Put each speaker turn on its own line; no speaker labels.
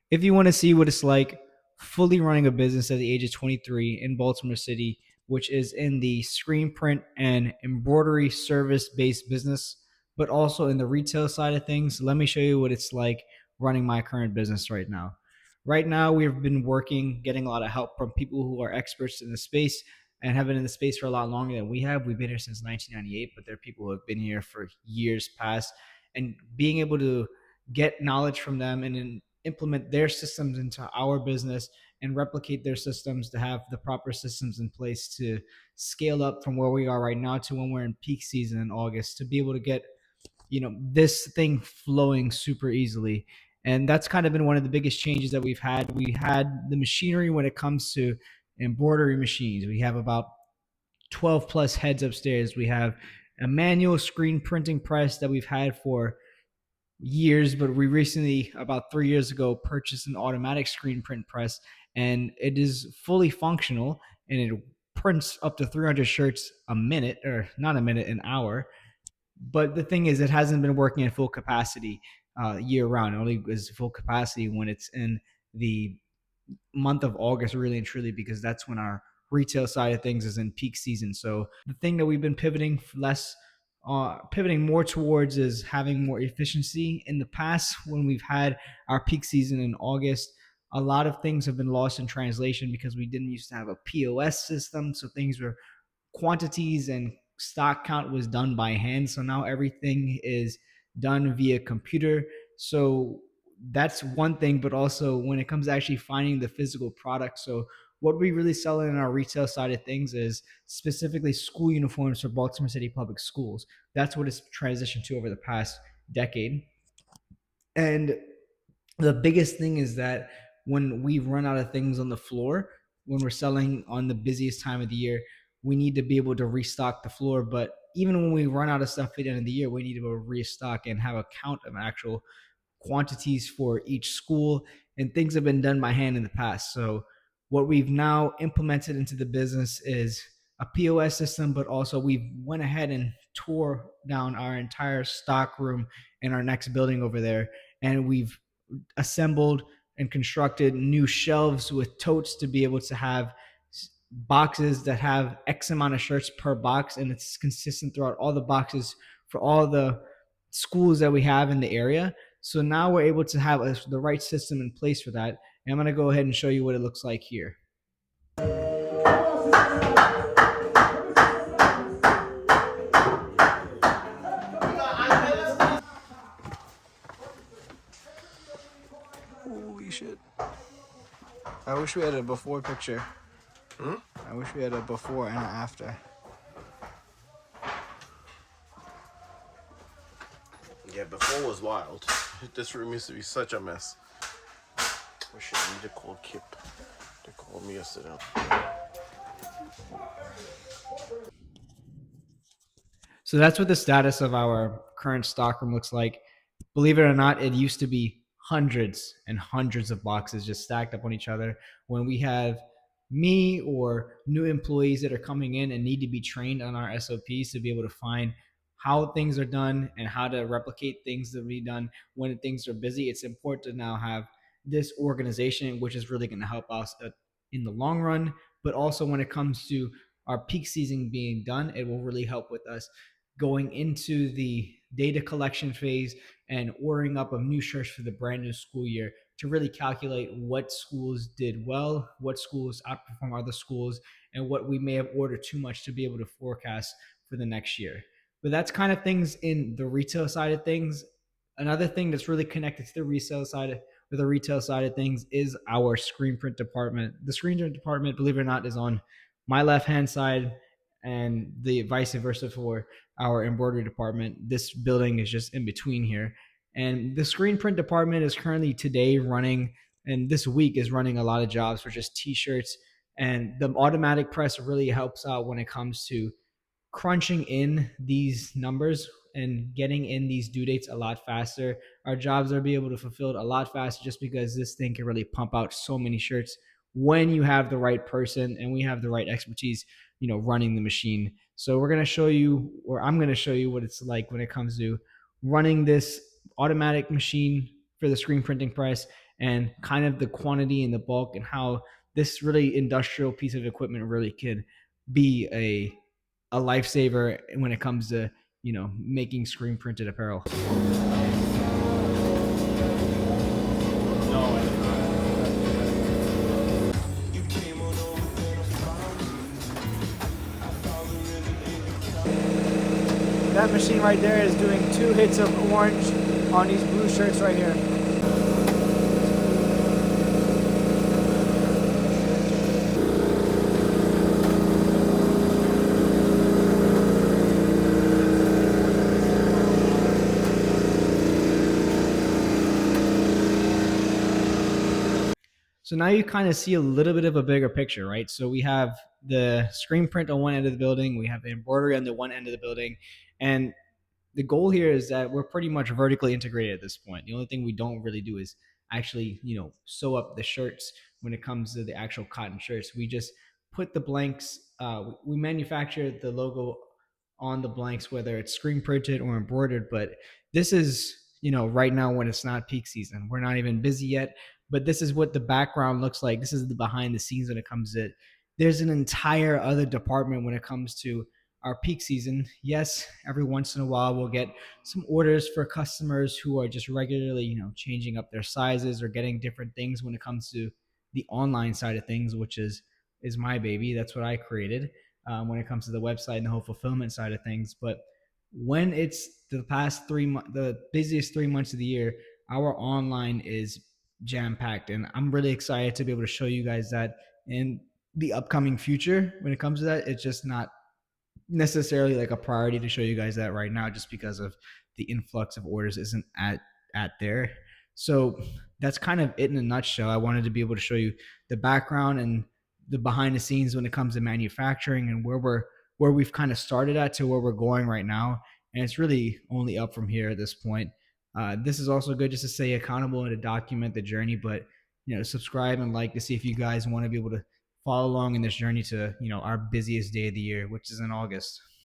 If you want to see what it's like fully running a business at the age of 23 in Baltimore City, which is in the screen print and embroidery service based business, but also in the retail side of things, let me show you what it's like running my current business right now. Right now, we've been working, getting a lot of help from people who are experts in the space and have been in the space for a lot longer than we have. We've been here since 1998, but there are people who have been here for years past. And being able to get knowledge from them and then implement their systems into our business and replicate their systems to have the proper systems in place to scale up from where we are right now to when we're in peak season in August to be able to get this thing flowing super easily. And that's kind of been one of the biggest changes that we've had. We had the machinery when it comes to embroidery machines. We have about 12 plus heads upstairs. We have a manual screen printing press that we've had for years, but we recently, about 3 years ago, purchased an automatic screen print press, and it is fully functional, and it prints up to 300 shirts a minute, or not a minute, an hour. But the thing is, it hasn't been working at full capacity year round. It only is full capacity when it's in the month of August, really and truly, because that's when our retail side of things is in peak season. So the thing that we've been pivoting more towards is having more efficiency. In the past, when we've had our peak season in August, a lot of things have been lost in translation because we didn't used to have a POS system. So things were quantities and stock count was done by hand. So now everything is done via computer. So that's one thing, but also when it comes to actually finding the physical product. So what we really sell in our retail side of things is specifically school uniforms for Baltimore City Public Schools. That's what it's transitioned to over the past decade. And the biggest thing is that when we run out of things on the floor, when we're selling on the busiest time of the year, we need to be able to restock the floor. But even when we run out of stuff at the end of the year, we need to be able to restock and have a count of actual quantities for each school. And things have been done by hand in the past. So what we've now implemented into the business is a POS system, but also we went ahead and tore down our entire stock room in our next building over there, and we've assembled and constructed new shelves with totes to be able to have boxes that have X amount of shirts per box, and it's consistent throughout all the boxes for all the schools that we have in the area. So now we're able to have the right system in place for that. And I'm going to go ahead and show you what it looks like here. Holy shit. I wish we had a before picture. I wish we had a before and an after.
Yeah, before was wild. This room used to be such a mess. Wish I need to call Kip. They called me yesterday.
So that's what the status of our current stockroom looks like. Believe it or not, it used to be hundreds and hundreds of boxes just stacked up on each other. When we have me or new employees that are coming in and need to be trained on our SOPs to be able to find how things are done and how to replicate things that be done when things are busy, it's important to now have this organization, which is really going to help us in the long run. But also when it comes to our peak season being done, it will really help with us going into the data collection phase and ordering up of new shirts for the brand new school year to really calculate what schools did well, what schools outperform other schools, and what we may have ordered too much to be able to forecast for the next year. But that's kind of things in the retail side of things. Another thing that's really connected to the resale side or the retail side of things is our screen print department. The screen print department, believe it or not, is on my left hand side, and the vice versa for our embroidery department. This building is just in between here. And the screen print department is currently today running, and this week is running a lot of jobs for just t-shirts. And the automatic press really helps out when it comes to crunching in these numbers and getting in these due dates a lot faster. Our jobs are be able to fulfill a lot faster just because this thing can really pump out so many shirts when you have the right person and we have the right expertise, running the machine. So we're going to show you, or I'm going to show you what it's like when it comes to running this automatic machine for the screen printing press and kind of the quantity and the bulk, and how this really industrial piece of equipment really could be a lifesaver when it comes to making screen printed apparel. That machine right there is doing 2 hits of orange on these blue shirts right here. So now you kind of see a little bit of a bigger picture, right? So we have the screen print on one end of the building, we have the embroidery on the one end of the building, and the goal here is that we're pretty much vertically integrated at this point. The only thing we don't really do is actually, sew up the shirts when it comes to the actual cotton shirts. We just put the blanks, we manufacture the logo on the blanks, whether it's screen printed or embroidered. But this is, right now when it's not peak season. We're not even busy yet, but this is what the background looks like. This is the behind the scenes when it comes to it. There's an entire other department when it comes to our peak season. Yes, every once in a while we'll get some orders for customers who are just regularly, changing up their sizes or getting different things when it comes to the online side of things, which is my baby. That's what I created when it comes to the website and the whole fulfillment side of things. But when it's the past 3 months, the busiest 3 months of the year, our online is jam packed, and I'm really excited to be able to show you guys that in the upcoming future. When it comes to that, it's just not necessarily like a priority to show you guys that right now, just because of the influx of orders isn't at there. So that's kind of it in a nutshell. I wanted to be able to show you the background and the behind the scenes when it comes to manufacturing, and where we've kind of started at to where we're going right now, and it's really only up from here at this point. This is also good just to stay accountable and to document the journey, but subscribe and like to see if you guys want to be able to follow along in this journey to our busiest day of the year, which is in August.